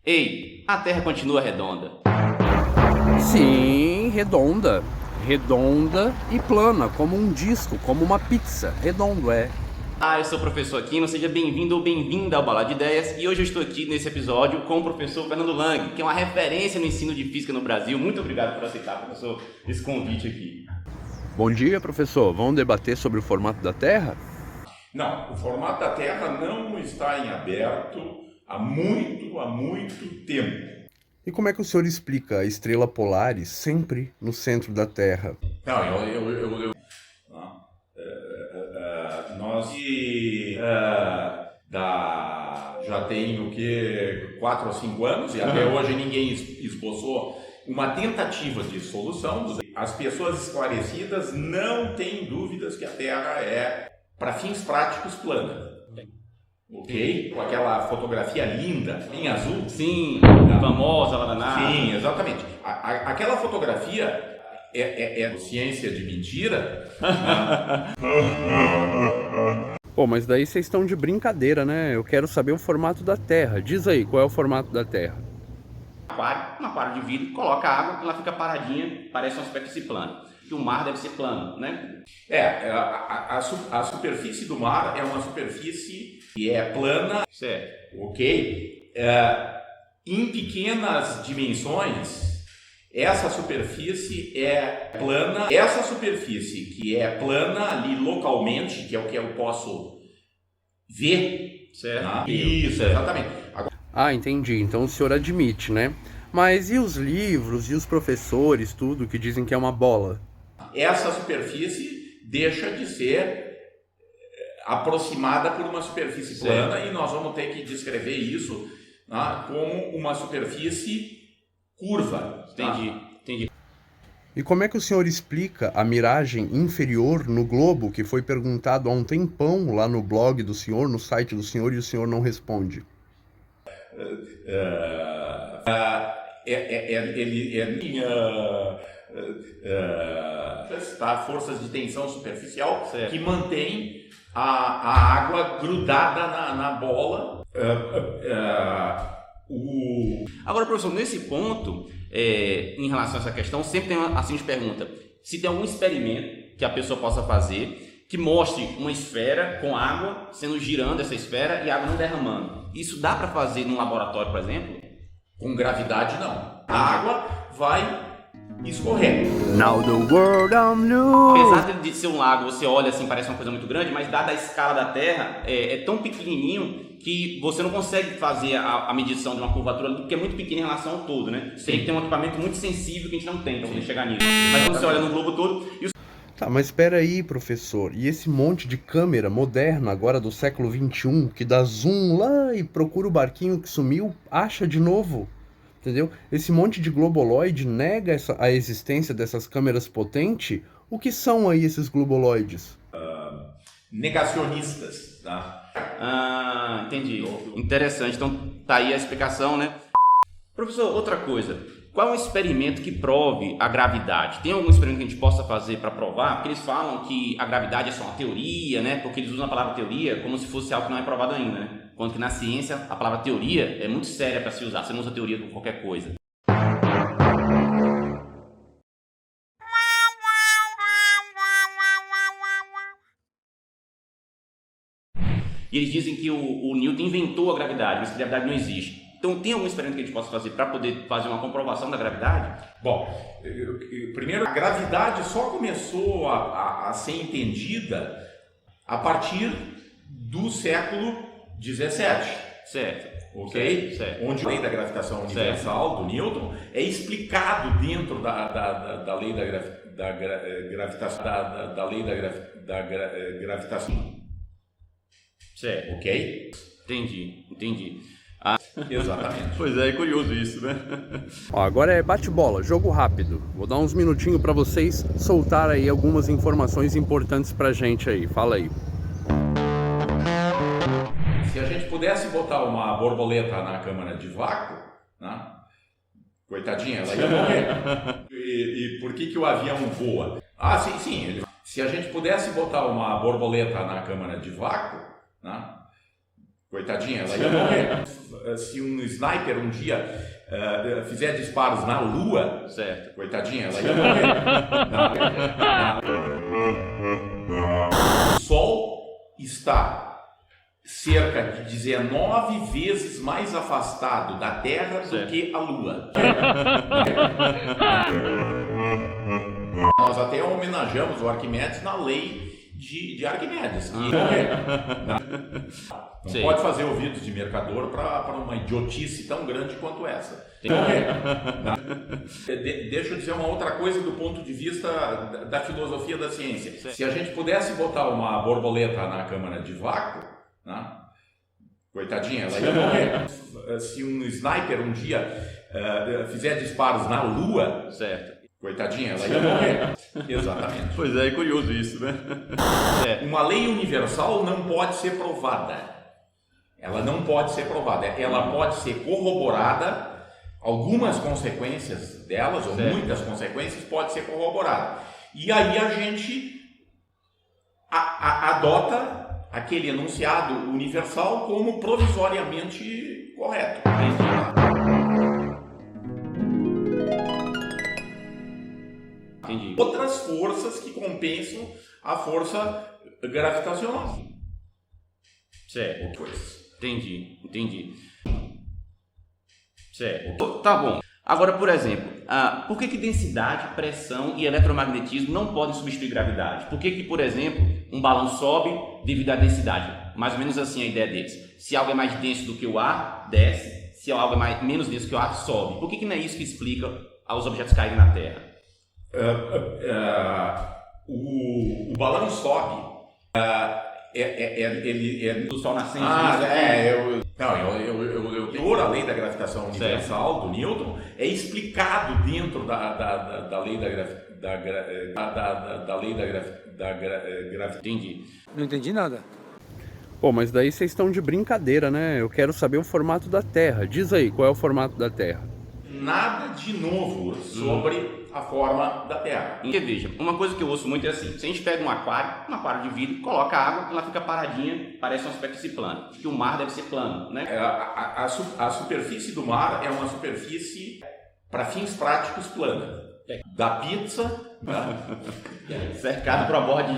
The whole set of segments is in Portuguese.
Ei, a Terra continua redonda. Sim, redonda. Redonda e plana, como um disco, como uma pizza. Redondo é. Eu sou o professor Aquino, seja bem-vindo ou bem-vinda ao Balada de Ideias. E hoje eu estou aqui nesse episódio com o professor Fernando Lang, que é uma referência no ensino de física no Brasil. Muito obrigado por aceitar, professor, esse convite aqui. Bom dia, professor. Vamos debater sobre o formato da Terra? Não, o formato da Terra não está em aberto há muito tempo. E como é que o senhor explica a estrela Polaris sempre no centro da Terra? Não, nós já tem o que 4 ou 5 anos e até hoje ninguém esboçou uma tentativa de solução. As pessoas esclarecidas não têm dúvidas que a Terra é, para fins práticos, plana. Ok? Com aquela fotografia linda, em azul. Sim, famosa lá da NASA. Sim, exatamente. Aquela fotografia é ciência de mentira. Pô, mas daí vocês estão de brincadeira, né? Eu quero saber o formato da Terra. Diz aí, qual é o formato da Terra? Um aquário de vidro, coloca água, ela fica paradinha, parece uma superfície plana. E o mar deve ser plano, né? A superfície do mar é uma superfície que é plana, Certo. ok? Em pequenas dimensões, essa superfície é plana. Essa superfície que é plana ali localmente, que é o que eu posso ver. Certo. Né? Isso, exatamente. Entendi. Então o senhor admite, né? Mas e os livros e os professores, tudo, que dizem que é uma bola? Essa superfície deixa de ser aproximada por uma superfície plana e nós vamos ter que descrever isso, né, como uma superfície curva. Entendi. E como é que o senhor explica a miragem inferior no globo, que foi perguntado há um tempão lá no blog do senhor, no site do senhor, e o senhor não responde? Forças de tensão superficial que mantém a água grudada na bola. Agora, professor, nesse ponto, em relação a essa questão, sempre tem a seguinte pergunta: se tem algum experimento que a pessoa possa fazer que mostre uma esfera com água sendo girando essa esfera e a água não derramando. Isso dá para fazer num laboratório, por exemplo? Com gravidade, não. A água vai escorrer. Now the world I'm new. Apesar de ser um lago, você olha assim, parece uma coisa muito grande, mas dada a escala da Terra, é tão pequenininho que você não consegue fazer a medição de uma curvatura, porque é muito pequeno em relação ao todo, né? Você tem que ter um equipamento muito sensível que a gente não tem para poder chegar nisso. Mas quando você olha no globo todo... Tá, mas espera aí, professor. E esse monte de câmera moderna agora do século XXI, que dá zoom lá e procura o barquinho que sumiu, acha de novo? Entendeu? Esse monte de globoloide nega a existência dessas câmeras potentes. O que são aí esses globoloides? Negacionistas, tá? Entendi. Interessante. Então tá aí a explicação, né? Professor, outra coisa. Qual é um experimento que prove a gravidade? Tem algum experimento que a gente possa fazer para provar? Porque eles falam que a gravidade é só uma teoria, né? Porque eles usam a palavra teoria como se fosse algo que não é provado ainda, né? Enquanto que na ciência a palavra teoria é muito séria para se usar. Você não usa teoria com qualquer coisa. E eles dizem que o Newton inventou a gravidade, mas que a gravidade não existe. Então, tem algum experimento que a gente possa fazer para poder fazer uma comprovação da gravidade? Bom, primeiro, a gravidade só começou a ser entendida a partir do século XVII. Certo. Ok? Certo. Onde a lei da gravitação universal do Newton é explicado dentro da lei da gravitação. Da lei da gravitação. Certo. Ok? Entendi. Exatamente. Pois é curioso isso, né? Ó, agora é bate-bola, jogo rápido. Vou dar uns minutinhos para vocês soltar aí algumas informações importantes pra gente aí. Fala aí. Se a gente pudesse botar uma borboleta na câmara de vácuo, né? Coitadinha, ela ia morrer. E por que o avião voa? Sim. Se a gente pudesse botar uma borboleta na câmara de vácuo, né? Coitadinha, ela ia morrer. Se um sniper um dia fizer disparos na Lua, certo. Coitadinha, ela ia morrer. O Sol está cerca de 19 vezes mais afastado da Terra do que a Lua. Nós até homenageamos o Arquimedes na lei de Arquimedes. Não pode fazer ouvidos de mercador para uma idiotice tão grande quanto essa. Deixa eu dizer uma outra coisa do ponto de vista da filosofia da ciência. Se a gente pudesse botar uma borboleta na câmara de vácuo, né? Coitadinha, ela ia morrer. Se um sniper um dia fizer disparos na Lua, certo. Coitadinha, ela ia morrer. Exatamente. Pois é curioso isso, né? Uma lei universal não pode ser provada. Ela não pode ser provada. Ela pode ser corroborada. Algumas consequências delas, ou muitas consequências, pode ser corroborada. E aí a gente adota aquele enunciado universal como provisoriamente correto. Entendi. Outras forças que compensam a força gravitacional. Certo. Entendi. Certo. Tá bom. Agora, por exemplo, por que densidade, pressão e eletromagnetismo não podem substituir gravidade? Por que, por exemplo, um balão sobe devido à densidade? Mais ou menos assim a ideia deles. Se algo é mais denso do que o ar, desce. Se algo é menos denso que o ar, sobe. Por que não é isso que explica os objetos caírem na Terra? O balão sobe. Do Sol nascente. A lei da gravitação universal do Newton é explicado dentro da lei da gravitação. Entendi. Não entendi nada. Pô, mas daí vocês estão de brincadeira, né? Eu quero saber o formato da Terra. Diz aí, qual é o formato da Terra? Nada de novo sobre a forma da Terra. Porque veja, uma coisa que eu ouço muito é assim: se a gente pega um aquário de vidro, coloca água, ela fica paradinha, parece uma superfície plana. Que o mar deve ser plano, né? A superfície do mar é uma superfície, para fins práticos, plana. Da pizza, né? Cercado por uma borda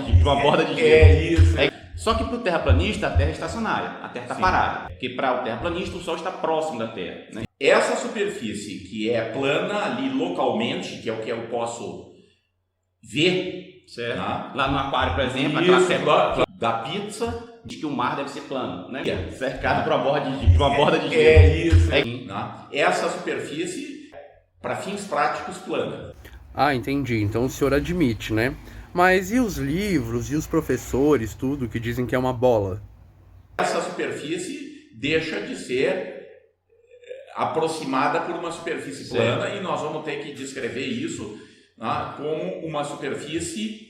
de gelo. É isso. Só que para o terraplanista, a Terra é estacionária, a Terra está parada. Porque para o terraplanista, o Sol está próximo da Terra, né? Essa superfície que é plana ali localmente, que é o que eu posso ver, certo? Né? Lá no aquário, por exemplo, da pizza, diz que o mar deve ser plano, né? Cercado por uma borda de gelo. É isso. Né? Essa superfície, para fins práticos, plana. Ah, entendi. Então o senhor admite, né? Mas e os livros e os professores, tudo, que dizem que é uma bola? Essa superfície deixa de ser aproximada por uma superfície plana e nós vamos ter que descrever isso, né, como uma superfície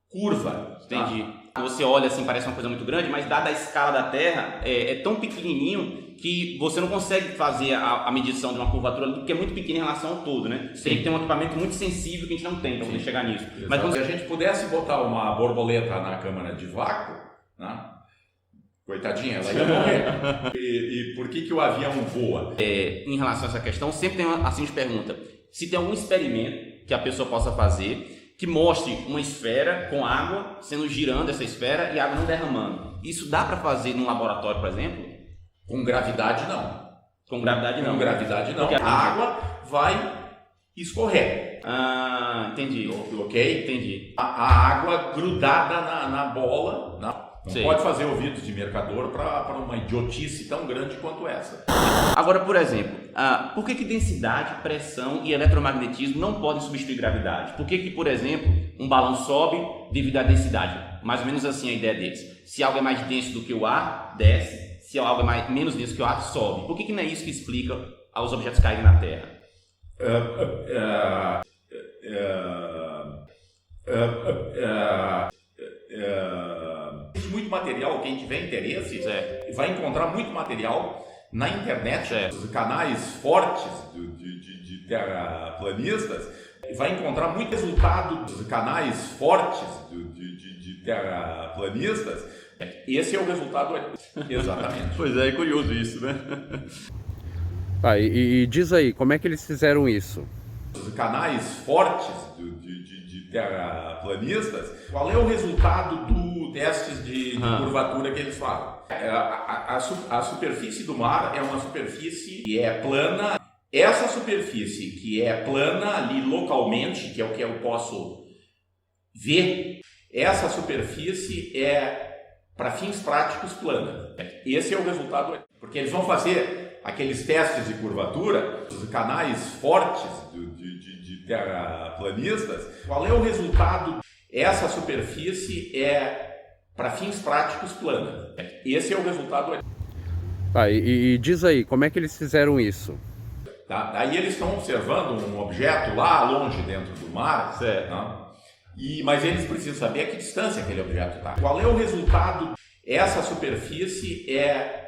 curva. Entendi. Você olha assim, parece uma coisa muito grande, mas dada a escala da Terra, é tão pequenininho que você não consegue fazer a medição de uma curvatura, porque é muito pequeno em relação ao todo, né? Você tem que ter um equipamento muito sensível que a gente não tem para poder chegar nisso. Mas se a gente pudesse botar uma borboleta na câmara de vácuo, né? Coitadinha, ela ia morrer. E por que o avião voa? Em relação a essa questão, sempre tem a seguinte pergunta: se tem algum experimento que a pessoa possa fazer que mostre uma esfera com água sendo girando essa esfera e a água não derramando. Isso dá para fazer num laboratório, por exemplo? Com gravidade, não. Com gravidade, não. Com gravidade, não. Porque a água vai escorrer. Ah, entendi. Ok? Entendi. A água grudada na bola, não Sim. Pode fazer ouvidos de mercador para uma idiotice tão grande quanto essa. Agora, por exemplo, por que densidade, pressão e eletromagnetismo não podem substituir gravidade? Por que, por exemplo, um balão sobe devido à densidade? Mais ou menos assim a ideia deles. Se algo é mais denso do que o ar, desce. Se algo é menos denso que o ar, sobe. Por que não é isso que explica os objetos caírem na Terra? Muito material, quem tiver interesse vai encontrar muito material na internet, os canais fortes de terraplanistas, vai encontrar muito resultado dos canais fortes de terraplanistas, Esse é o resultado. Exatamente. Pois é curioso isso, né? E diz aí, como é que eles fizeram isso? Os canais fortes de terraplanistas, qual é o resultado do testes de curvatura que eles falam? A superfície do mar é uma superfície que é plana. Essa superfície que é plana ali localmente, que é o que eu posso ver, essa superfície é, para fins práticos, plana. Esse é o resultado, porque eles vão fazer aqueles testes de curvatura, os canais fortes de terraplanistas, qual é o resultado? Essa superfície é, para fins práticos, plana. Esse é o resultado. E diz aí, como é que eles fizeram isso? Daí eles estão observando um objeto lá longe dentro do mar, certo. Né? Mas eles precisam saber a que distância aquele objeto está. Qual é o resultado? Essa superfície é,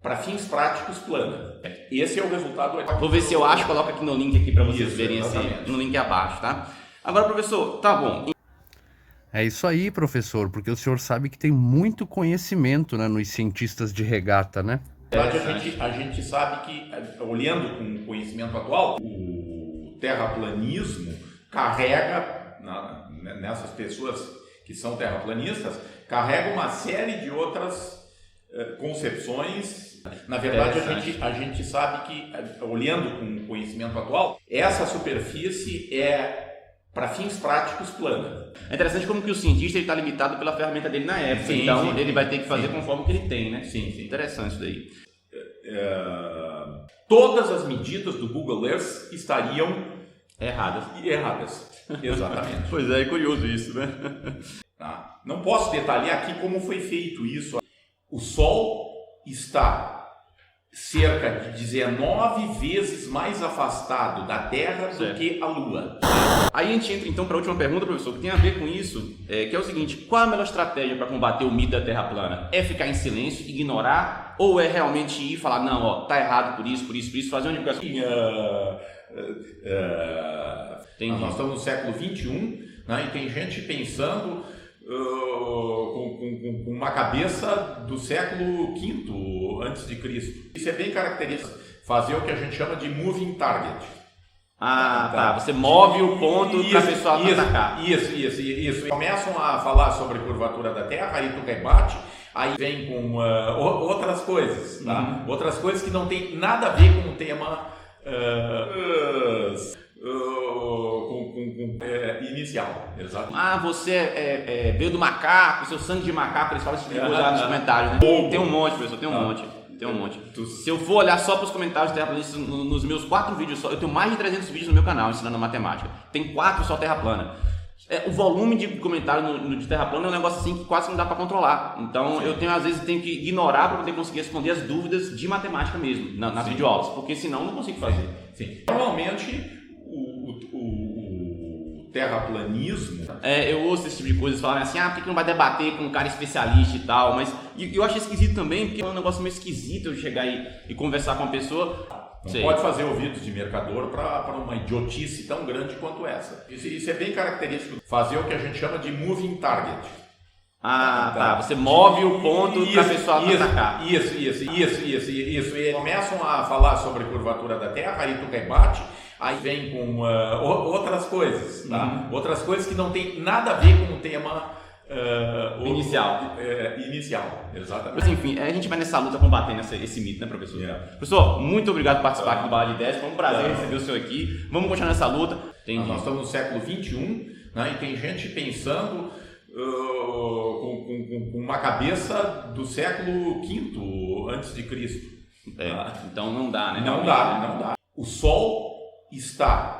para fins práticos, plana. Esse é o resultado. Vou ver se eu acho, coloco aqui no link aqui para vocês verem exatamente. no link abaixo, tá? Agora, professor, tá bom. É isso aí, professor, porque o senhor sabe que tem muito conhecimento, né, nos cientistas de regata, né? Na verdade, a gente sabe que, olhando com o conhecimento atual, o terraplanismo carrega, nessas pessoas que são terraplanistas, carrega uma série de outras concepções. Na verdade, a gente sabe que, olhando com o conhecimento atual, essa superfície é, para fins práticos, plana. É interessante como que o cientista está limitado pela ferramenta dele na época, Sim, então sim. ele vai ter que fazer conforme o que ele tem, né? Sim. Interessante isso daí. Todas as medidas do Google Earth estariam Erradas. erradas. Exatamente. Pois é curioso isso, né? Tá? Não posso detalhar aqui como foi feito isso. O Sol está cerca de 19 vezes mais afastado da Terra do que a Lua. Aí a gente entra então para a última pergunta, professor, que tem a ver com isso, que é o seguinte: qual a melhor estratégia para combater o mito da Terra plana? É ficar em silêncio, ignorar, ou é realmente ir e falar, não, ó, tá errado por isso, fazer uma divulgação? Nós estamos no século XXI, né, e tem gente pensando com uma cabeça do século V antes de Cristo. Isso é bem característico, fazer o que a gente chama de moving target. Tá. Você move o ponto para a pessoa atacar. Isso. Começam a falar sobre curvatura da Terra, aí tu rebate, aí vem com outras coisas, tá? Outras coisas que não tem nada a ver com o tema inicial. Exato. Você veio do macaco, seu sangue de macaco, eles falam esse tipo de coisa lá nos comentários, né? Tem um monte, professor, tem um monte. Se eu for olhar só para os comentários terraplanistas nos meus 4 vídeos só, eu tenho mais de 300 vídeos no meu canal ensinando matemática. Tem 4 só terra plana. O volume de comentário de terra plana é um negócio assim que quase não dá para controlar. Então às vezes tenho que ignorar para poder conseguir responder as dúvidas de matemática mesmo nas videoaulas, porque senão não consigo fazer. Sim. Normalmente o terraplanismo... eu ouço esse tipo de coisa, falam assim, por que não vai debater com um cara especialista e tal, mas eu acho esquisito também, porque é um negócio meio esquisito eu chegar e conversar com uma pessoa. Não pode fazer ouvidos de mercador para uma idiotice tão grande quanto essa. Isso é bem característico, fazer o que a gente chama de moving target. Você move o ponto para a pessoa atacar. Isso. E começam a falar sobre curvatura da Terra, aí tu rebate, aí vem com outras coisas, tá? Outras coisas que não tem nada a ver com o tema inicial. Inicial, exatamente. Mas enfim, a gente vai nessa luta combatendo esse mito, né, professor? Professor, muito obrigado por participar aqui do Bala de Ideias, foi um prazer receber o senhor aqui. Vamos continuar nessa luta. Nós estamos no século XXI, né, e tem gente pensando com uma cabeça do século V antes de Cristo. Então não dá, né? Não dá. O Sol está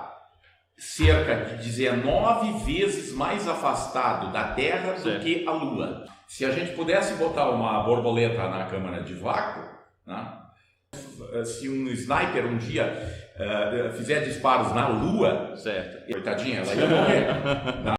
cerca de 19 vezes mais afastado da Terra do que a Lua. Se a gente pudesse botar uma borboleta na câmara de vácuo, né? Se um sniper um dia fizer disparos na Lua, certo, coitadinha, ela ia morrer.